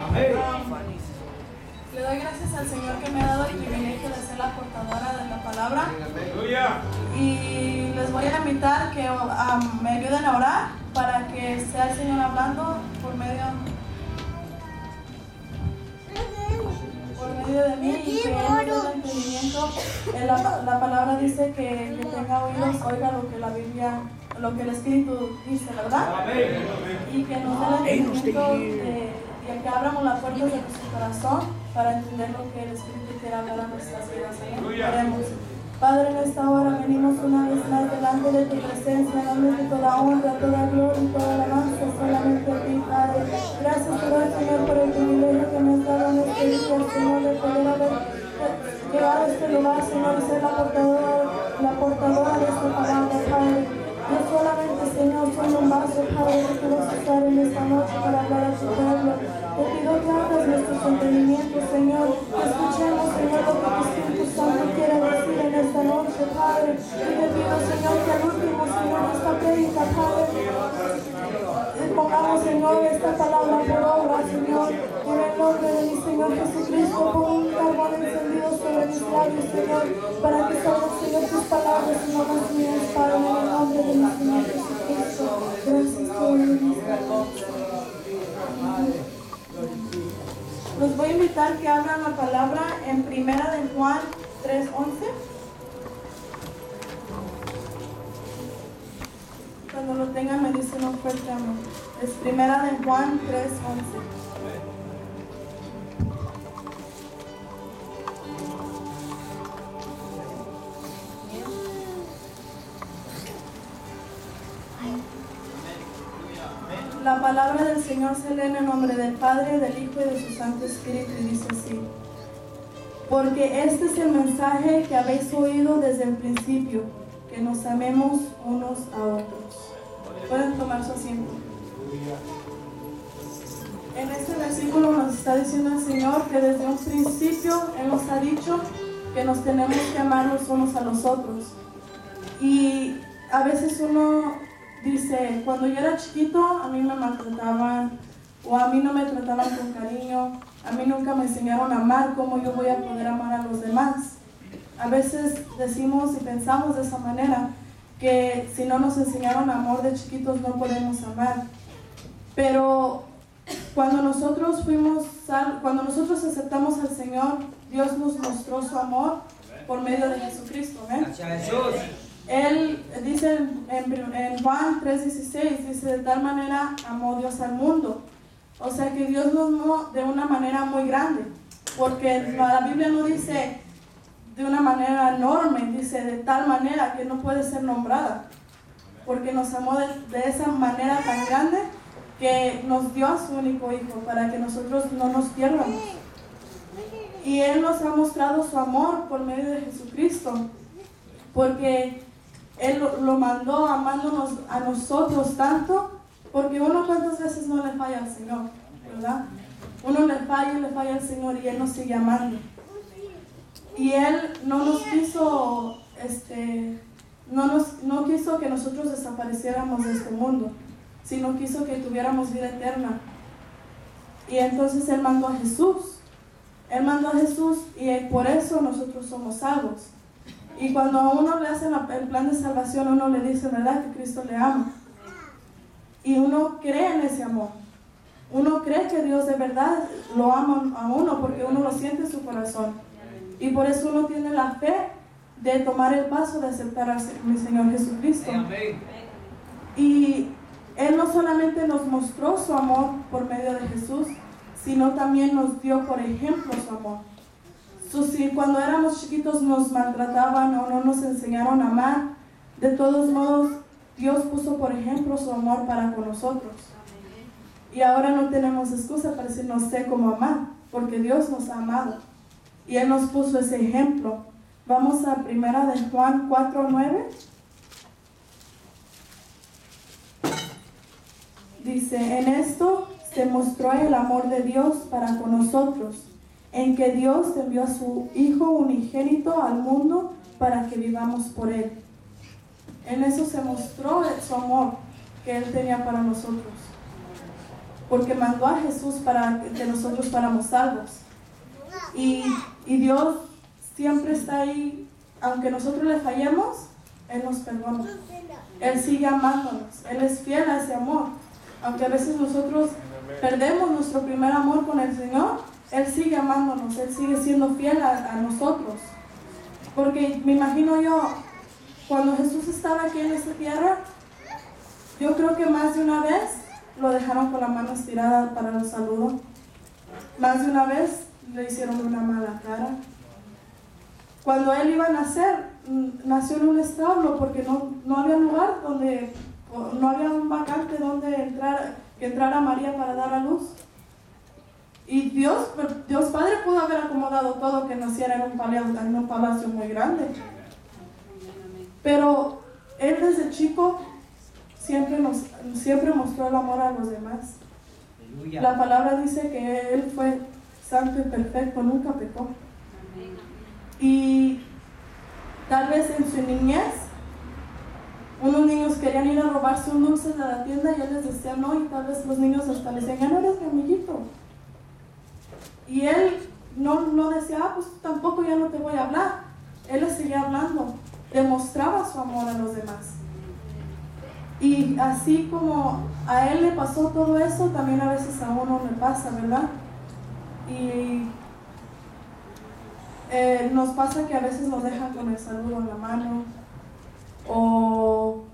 Le doy gracias al Señor que me ha dado el privilegio de ser la portadora de la palabra. Y les voy a invitar que me ayuden a orar para que sea el Señor hablando por medio de mí y que Él me dé el entendimiento. La palabra dice que el que tenga oídos oiga lo que la Biblia, lo que el Espíritu dice, ¿verdad? Y que nos dé el entendimiento y que abramos las puertas de nuestro corazón para entender lo que el Espíritu quiere hablar a nuestras vidas. Oremos. Padre, en esta hora venimos una vez más delante de tu presencia, dándote toda honra, toda gloria y toda alabanza solamente a ti, Padre. Gracias, Señor, por el privilegio que me has dado en este día, Señor, de poder haber llegado a este lugar, Señor, y ser la portadora de esta palabra, Padre. Yo solamente, Señor, soy un vaso, Padre, que tú vas a usar en esta noche para hablar a tu pueblo. Te pido que abras nuestros entendimientos, Señor, que escuchemos, Señor, lo que tu Espíritu Santo quiere decir en esta noche, Padre. Y te pido, Señor, que al último, Señor, de esta prédica, Padre, pongamos, Señor, esta palabra por obra, Señor, en el nombre de mi Señor Jesucristo, pon un carbón encendido sobre mis labios, Señor, para que salgan, Señor, tus palabras y no las mías, Padre, en el nombre de mi Señor Jesucristo. Gracias por mi Los voy a invitar que abran la palabra en Primera de Juan 3:11. Cuando lo tengan me dicen un fuerte amor. Es Primera de Juan 3:11. La palabra del Señor se lee en el nombre del Padre, del Hijo y de su Santo Espíritu y dice así: porque este es el mensaje que habéis oído desde el principio, que nos amemos unos a otros. Pueden tomar su asiento. En este versículo nos está diciendo el Señor que desde un principio Él nos ha dicho que nos tenemos que amar los unos a los otros. Y a veces uno dice, cuando yo era chiquito a mí me maltrataban o a mí no me trataban con cariño, a mí nunca me enseñaron a amar, ¿cómo yo voy a poder amar a los demás? A veces decimos y pensamos de esa manera, que si no nos enseñaron amor de chiquitos no podemos amar. Pero cuando nosotros aceptamos al Señor, Dios nos mostró su amor por medio de Jesucristo. ¿Ven? Él dice en Juan 3:16, dice, de tal manera amó Dios al mundo. O sea que Dios nos amó de una manera muy grande, porque la Biblia no dice de una manera enorme, dice de tal manera que no puede ser nombrada, porque nos amó de esa manera tan grande que nos dio a su único Hijo para que nosotros no nos pierdamos. Y Él nos ha mostrado su amor por medio de Jesucristo, porque Él lo mandó amándonos a nosotros tanto, porque uno cuántas veces no le falla al Señor, ¿verdad? Uno le falla al Señor y Él nos sigue amando. Y Él no nos quiso, no quiso que nosotros desapareciéramos de este mundo, sino quiso que tuviéramos vida eterna. Y entonces Él mandó a Jesús. Él mandó a Jesús y por eso nosotros somos salvos. Y cuando a uno le hacen el plan de salvación, uno le dice, ¿verdad?, que Cristo le ama. Y uno cree en ese amor. Uno cree que Dios de verdad lo ama a uno porque uno lo siente en su corazón. Y por eso uno tiene la fe de tomar el paso de aceptar a mi Señor Jesucristo. Y Él no solamente nos mostró su amor por medio de Jesús, sino también nos dio por ejemplo su amor. Si cuando éramos chiquitos nos maltrataban o no nos enseñaron a amar, de todos modos Dios puso por ejemplo su amor para con nosotros. Y ahora no tenemos excusa para decir no sé cómo amar, porque Dios nos ha amado y Él nos puso ese ejemplo. Vamos a Primera de Juan 4:9. Dice, en esto se mostró el amor de Dios para con nosotros, en que Dios envió a su Hijo unigénito al mundo para que vivamos por Él. En eso se mostró su amor que Él tenía para nosotros. porque mandó a Jesús para que nosotros fuéramos salvos. Y Dios siempre está ahí, aunque nosotros le fallemos, Él nos perdona. Él sigue amándonos, Él es fiel a ese amor. Aunque a veces nosotros perdemos nuestro primer amor con el Señor, Él sigue amándonos, Él sigue siendo fiel a nosotros. Porque me imagino yo, cuando Jesús estaba aquí en esta tierra, yo creo que más de una vez lo dejaron con la mano estirada para los saludos. Más de una vez le hicieron una mala cara. Cuando Él iba a nacer, nació en un establo porque no había lugar no había un vacante donde entrara María para dar a luz. Y Dios Padre pudo haber acomodado todo que naciera en un palacio muy grande. Pero Él desde chico siempre mostró el amor a los demás. La palabra dice que Él fue santo y perfecto, nunca pecó. Y tal vez en su niñez, unos niños querían ir a robarse un dulce de la tienda y Él les decía no, y tal vez los niños hasta les decían, ya no eres mi amiguito. Y Él no decía, pues tampoco ya no te voy a hablar. Él les seguía hablando, demostraba su amor a los demás. Y así como a Él le pasó todo eso, también a veces a uno le pasa, ¿verdad? Y nos pasa que a veces nos dejan con el saludo en la mano, o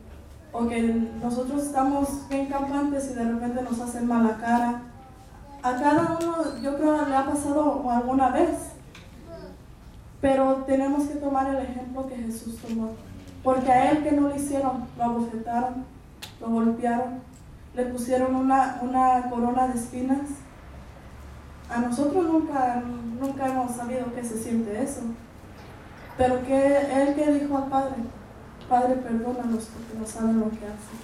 que nosotros estamos bien campantes y de repente nos hacen mala cara. A cada uno yo creo le ha pasado alguna vez, pero tenemos que tomar el ejemplo que Jesús tomó, porque a Él que no le hicieron, lo abofetaron, lo golpearon, le pusieron una corona de espinas. A nosotros nunca hemos sabido qué se siente eso, pero que Él que dijo al Padre, Padre, perdónalos porque no saben lo que hacen.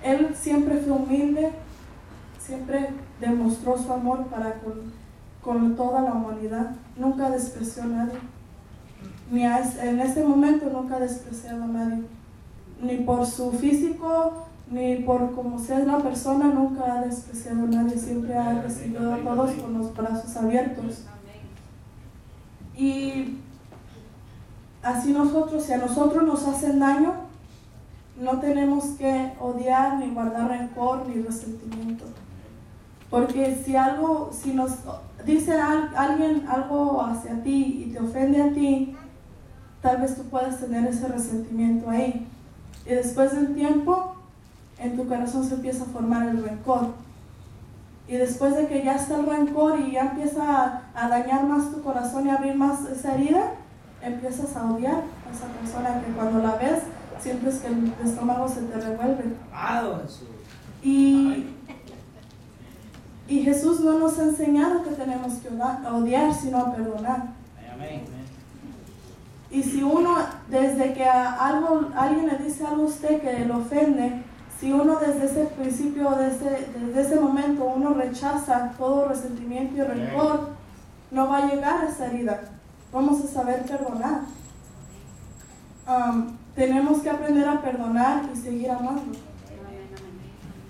Él siempre fue humilde, siempre demostró su amor para con toda la humanidad, nunca despreció a nadie, en este momento nunca ha despreciado a nadie, ni por su físico, ni por cómo sea la persona, nunca ha despreciado a nadie, siempre ha recibido a todos con los brazos abiertos. Y así nosotros, si a nosotros nos hacen daño, no tenemos que odiar, ni guardar rencor, ni resentimiento. Porque si nos dice alguien algo hacia ti y te ofende a ti, tal vez tú puedas tener ese resentimiento ahí. Y después del tiempo, en tu corazón se empieza a formar el rencor. Y después de que ya está el rencor y ya empieza a dañar más tu corazón y a abrir más esa herida, empiezas a odiar a esa persona que cuando la ves, sientes que el estómago se te revuelve. Y Jesús no nos ha enseñado que tenemos que odiar, sino a perdonar. Y si uno, desde que alguien le dice algo a usted que lo ofende, si uno desde ese principio, desde ese momento, uno rechaza todo resentimiento y rencor, no va a llegar a esa herida. Vamos a saber perdonar. Tenemos que aprender a perdonar y seguir amando.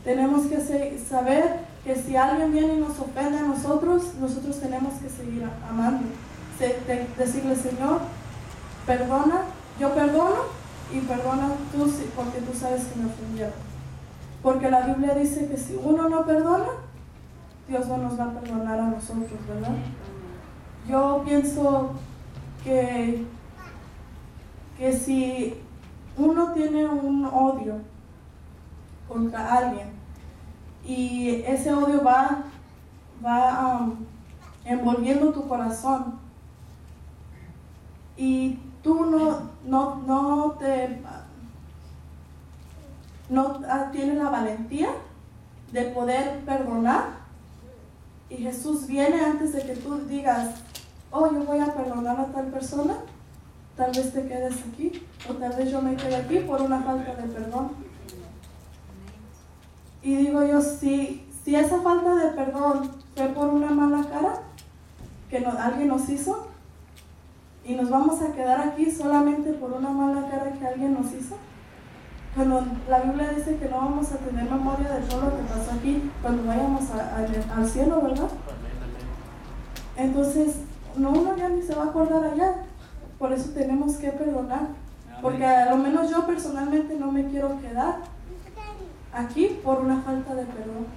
Tenemos que saber que si alguien viene y nos ofende a nosotros tenemos que seguir amando. Decirle, Señor, perdona, yo perdono y perdona tú porque tú sabes que me ofendieron. Porque la Biblia dice que si uno no perdona, Dios no nos va a perdonar a nosotros, ¿verdad? Yo pienso que si uno tiene un odio contra alguien y ese odio va envolviendo tu corazón y tú no tienes la valentía de poder perdonar, y Jesús viene antes de que tú digas, oh, yo voy a perdonar a tal persona, tal vez te quedes aquí, o tal vez yo me quede aquí por una falta de perdón. Y digo yo, si esa falta de perdón fue por una mala cara que alguien nos hizo, y nos vamos a quedar aquí solamente por una mala cara que alguien nos hizo, Cuando la Biblia dice que no vamos a tener memoria de todo lo que pasó aquí cuando vayamos al cielo, ¿verdad? Entonces, uno ya ni se va a acordar allá. Por eso tenemos que perdonar. Porque a lo menos yo personalmente no me quiero quedar aquí por una falta de perdón.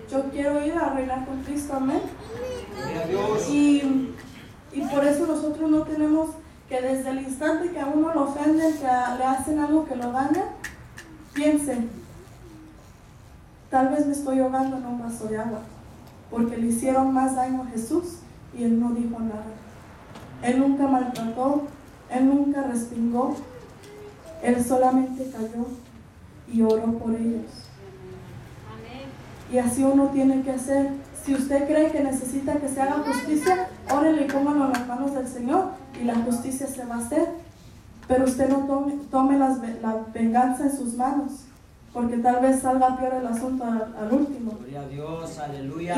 Yo quiero ir a reinar con Cristo, amén. Y por eso nosotros no tenemos que desde el instante que a uno lo ofenden, que le hacen algo que lo daña, piensen, tal vez me estoy ahogando en un vaso de agua, porque le hicieron más daño a Jesús y Él no dijo nada. Él nunca maltrató, Él nunca respingó, Él solamente cayó y oró por ellos. Y así uno tiene que hacer. Si usted cree que necesita que se haga justicia, órele y póngalo en las manos del Señor y la justicia se va a hacer. Pero usted no tome la venganza en sus manos, porque tal vez salga peor el asunto al último. Gloria a Dios, aleluya.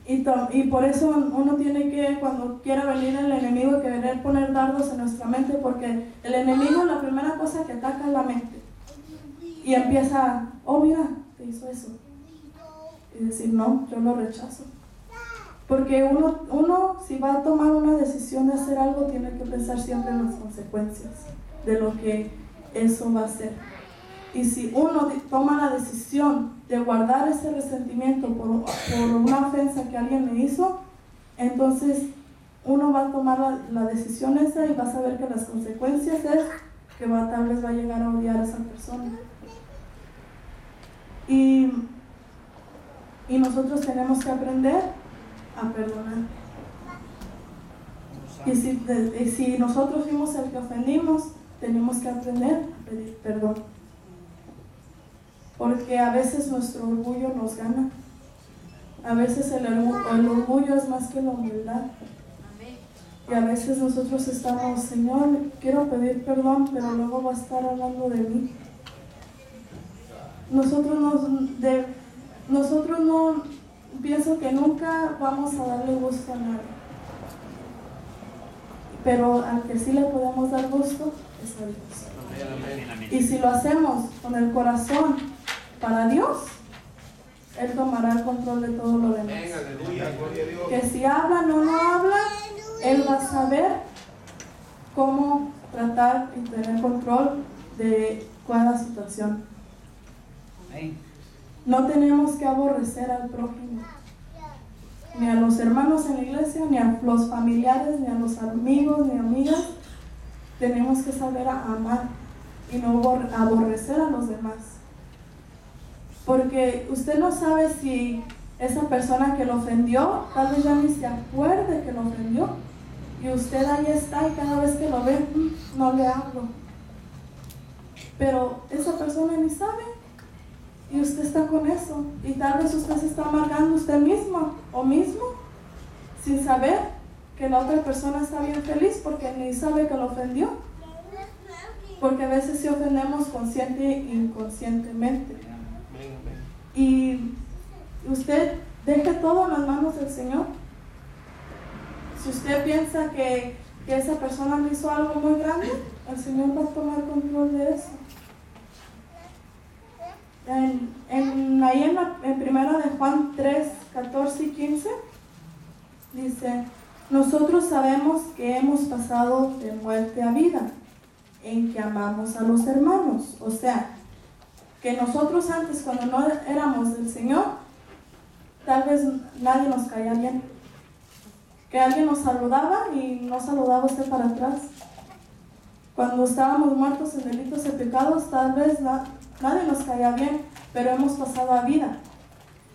Y por eso uno tiene que, cuando quiera venir el enemigo, querer poner dardos en nuestra mente, porque el enemigo, la primera cosa que ataca es la mente. Y empieza, oh mira, te hizo eso. Y decir, no, yo lo rechazo. Porque uno si va a tomar una decisión de hacer algo, tiene que pensar siempre en las consecuencias de lo que eso va a hacer. Y si uno toma la decisión de guardar ese resentimiento por una ofensa que alguien le hizo, entonces uno va a tomar la decisión esa y va a saber que las consecuencias es que tal vez va a llegar a odiar a esa persona. Y nosotros tenemos que aprender a perdonar. Y si nosotros fuimos el que ofendimos, tenemos que aprender a pedir perdón. Porque a veces nuestro orgullo nos gana. A veces el orgullo es más que la humildad. Y a veces nosotros estamos, Señor, quiero pedir perdón, pero luego va a estar hablando de mí. Nosotros no, pienso que nunca vamos a darle gusto a nadie. Pero al que sí le podemos dar gusto es a Dios. Y si lo hacemos con el corazón para Dios, Él tomará el control de todo lo demás. Que si hablan o no hablan, Él va a saber cómo tratar y tener control de cada situación. No tenemos que aborrecer al prójimo, ni a los hermanos en la iglesia, ni a los familiares, ni a los amigos, ni amigas. Tenemos que saber amar y no aborrecer a los demás. Porque usted no sabe si esa persona que lo ofendió, tal vez ya ni se acuerde que lo ofendió. Y usted ahí está y cada vez que lo ve, no le hablo. Pero esa persona ni sabe. Y usted está con eso. Y tal vez usted se está amargando usted mismo o mismo, sin saber que la otra persona está bien feliz porque ni sabe que lo ofendió. Porque a veces sí ofendemos consciente e inconscientemente. Y usted deje todo en las manos del Señor. Si usted piensa que esa persona le hizo algo muy grande, el Señor va a tomar control de eso. En primera de Juan 3, 14 y 15 dice: nosotros sabemos que hemos pasado de muerte a vida, en que amamos a los hermanos. O sea, que nosotros antes, cuando no éramos del Señor, tal vez nadie nos caía bien. Que alguien nos saludaba y no saludaba usted para atrás. Cuando estábamos muertos en delitos y pecados, tal vez nadie nos caía bien, pero hemos pasado a vida.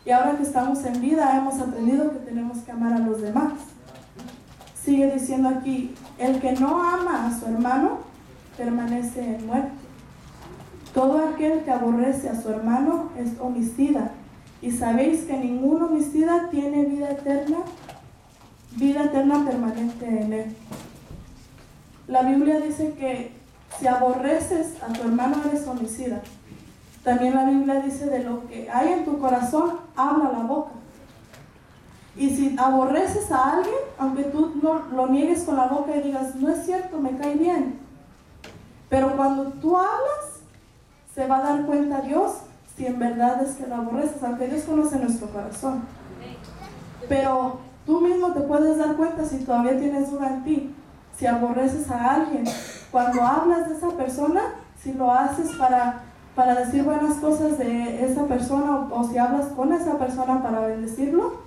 Y ahora que estamos en vida, hemos aprendido que tenemos que amar a los demás. Sigue diciendo aquí: el que no ama a su hermano, permanece en muerte. Todo aquel que aborrece a su hermano es homicida. Y sabéis que ningún homicida tiene vida eterna permanente en él. La Biblia dice que si aborreces a tu hermano eres homicida. También la Biblia dice: de lo que hay en tu corazón, habla la boca. Y si aborreces a alguien, aunque tú no lo niegues con la boca y digas, no es cierto, me cae bien, Pero cuando tú hablas, se va a dar cuenta Dios si en verdad es que lo aborreces, aunque Dios conoce nuestro corazón. Pero tú mismo te puedes dar cuenta si todavía tienes duda en ti, si aborreces a alguien. Cuando hablas de esa persona, si lo haces para decir buenas cosas de esa persona, o si hablas con esa persona para bendecirlo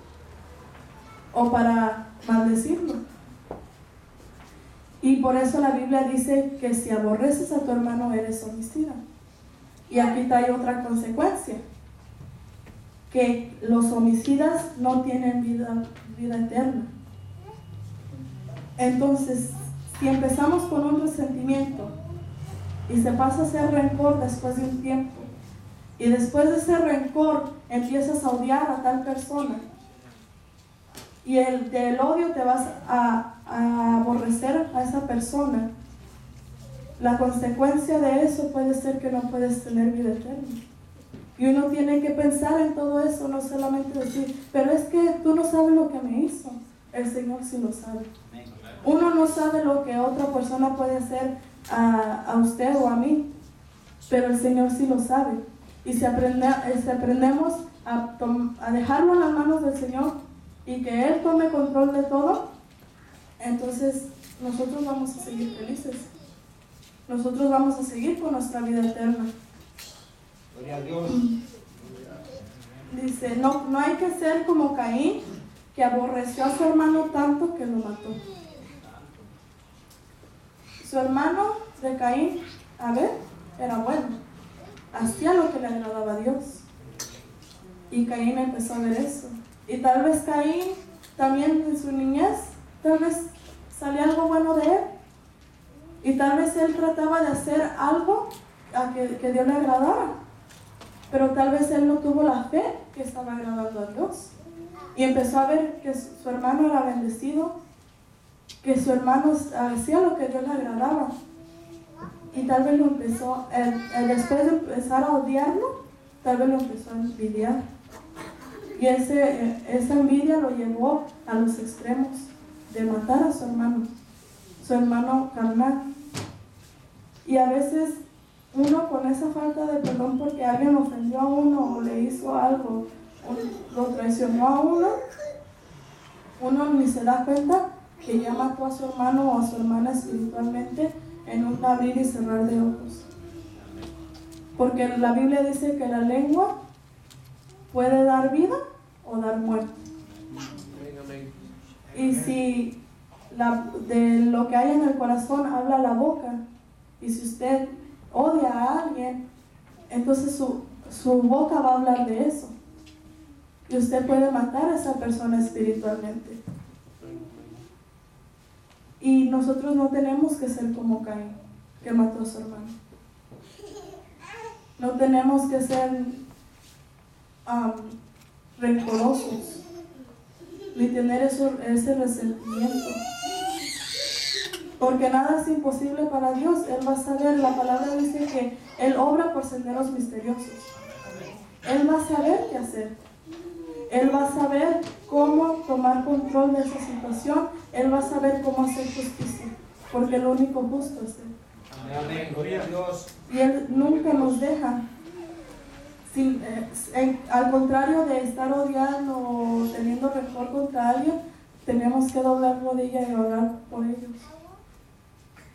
o para maldecirlo. Y por eso la Biblia dice que si aborreces a tu hermano eres homicida. Y aquí hay otra consecuencia, que los homicidas no tienen vida eterna. Entonces, si empezamos con un resentimiento y se pasa a ser rencor después de un tiempo, y después de ese rencor empiezas a odiar a tal persona, y del odio te vas a aborrecer a esa persona, la consecuencia de eso puede ser que no puedes tener vida eterna. Y uno tiene que pensar en todo eso, no solamente decir, pero es que tú no sabes lo que me hizo. El Señor sí lo sabe. Uno no sabe lo que otra persona puede hacer a usted o a mí, pero el Señor sí lo sabe. Y si aprendemos a dejarlo en las manos del Señor y que Él tome control de todo, entonces nosotros vamos a seguir felices. Nosotros vamos a seguir con nuestra vida eterna. Gloria a Dios. Dice, no hay que ser como Caín, que aborreció a su hermano tanto que lo mató. Su hermano de Caín, Abel, era bueno. Hacía lo que le agradaba a Dios. Y Caín empezó a ver eso. Y tal vez Caín, también en su niñez, tal vez salía algo bueno de él. Y tal vez él trataba de hacer algo a que Dios le agradara. Pero tal vez él no tuvo la fe que estaba agradando a Dios. Y empezó a ver que su hermano era bendecido, que su hermano hacía lo que Dios le agradaba. Y tal vez lo empezó, después de empezar a odiarlo, tal vez lo empezó a envidiar. Y esa envidia lo llevó a los extremos de matar a su hermano carnal. Y a veces uno con esa falta de perdón porque alguien ofendió a uno o le hizo algo, o lo traicionó a uno ni se da cuenta que ya mató a su hermano o a su hermana espiritualmente en un abrir y cerrar de ojos. Porque la Biblia dice que la lengua puede dar vida o dar muerte. Y si de lo que hay en el corazón habla la boca, y si usted odia a alguien, entonces su boca va a hablar de eso. Y usted puede matar a esa persona espiritualmente. Y nosotros no tenemos que ser como Caín, que mató a su hermano. No tenemos que ser rencorosos, ni tener ese resentimiento. Porque nada es imposible para Dios. Él va a saber, la palabra dice que Él obra por senderos misteriosos. Él va a saber qué hacer. Él va a saber cómo tomar control de esa situación. Él va a saber cómo hacer justicia. Porque lo único justo es Él. Amén. Gloria a Dios. Y Él nunca nos deja. Al contrario de estar odiando o teniendo rencor contra alguien, tenemos que doblar rodilla y orar por ellos.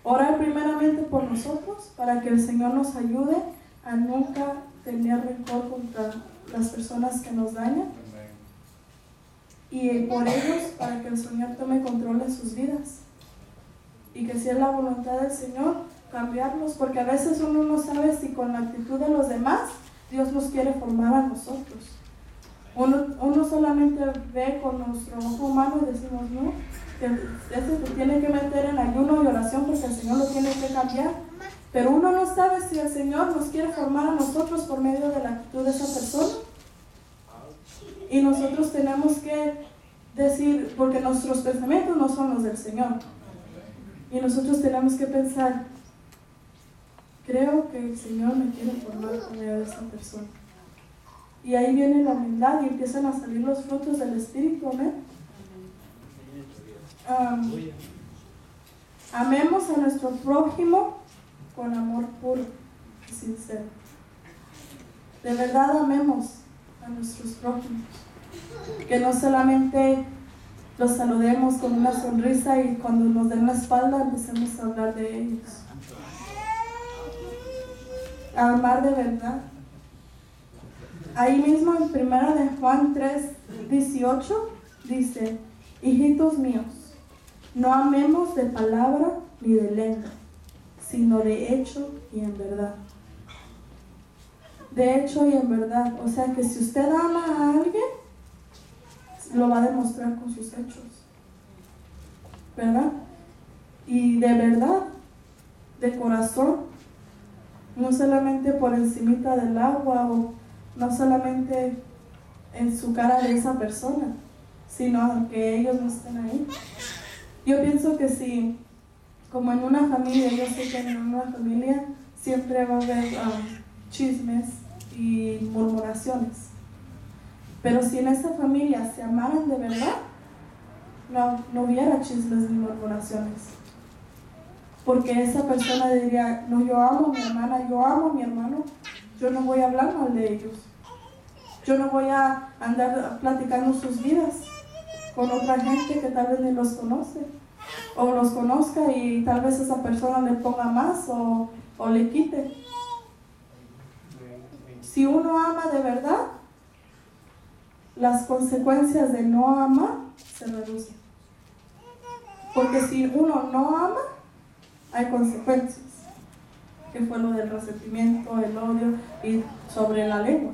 Orar primeramente por nosotros para que el Señor nos ayude a nunca tener rencor contra las personas que nos dañan. Y por ellos para que el Señor tome control de sus vidas. Y que si es la voluntad del Señor, cambiarlos. Porque a veces uno no sabe si con la actitud de los demás Dios nos quiere formar a nosotros. Uno solamente ve con nuestro ojo humano y decimos, no, que eso se tiene que meter en ayuno y oración porque el Señor lo tiene que cambiar. Pero uno no sabe si el Señor nos quiere formar a nosotros por medio de la actitud de esa persona. Y nosotros tenemos que decir, porque nuestros pensamientos no son los del Señor. Y nosotros tenemos que pensar, creo que el Señor me quiere formar por medio de esa persona. Y ahí viene la humildad y empiezan a salir los frutos del Espíritu, amén. Amemos a nuestro prójimo con amor puro y sincero. De verdad amemos a nuestros prójimos. Que no solamente los saludemos con una sonrisa y cuando nos den la espalda empecemos a hablar de ellos. Amar de verdad. Ahí mismo en 1 de Juan 3:18 dice: hijitos míos, no amemos de palabra ni de lengua, sino de hecho y en verdad. De hecho y en verdad. O sea que si usted ama a alguien, lo va a demostrar con sus hechos, ¿verdad? Y de verdad, de corazón, no solamente por encimita del agua o no solamente en su cara de esa persona, sino aunque ellos no estén ahí. Yo pienso que si, como en una familia, yo sé que en una familia siempre va a haber chismes y murmuraciones. Pero si en esa familia se amaran de verdad, no hubiera chismes ni murmuraciones. Porque esa persona diría: no, yo amo a mi hermana, yo amo a mi hermano, yo no voy a hablar mal de ellos. Yo no voy a andar platicando sus vidas con otra gente que tal vez ni los conoce. O los conozca y tal vez esa persona le ponga más o le quite. Si uno ama de verdad, las consecuencias de no amar se reducen. Porque si uno no ama, hay consecuencias. Que fue lo del resentimiento, el odio y sobre la lengua.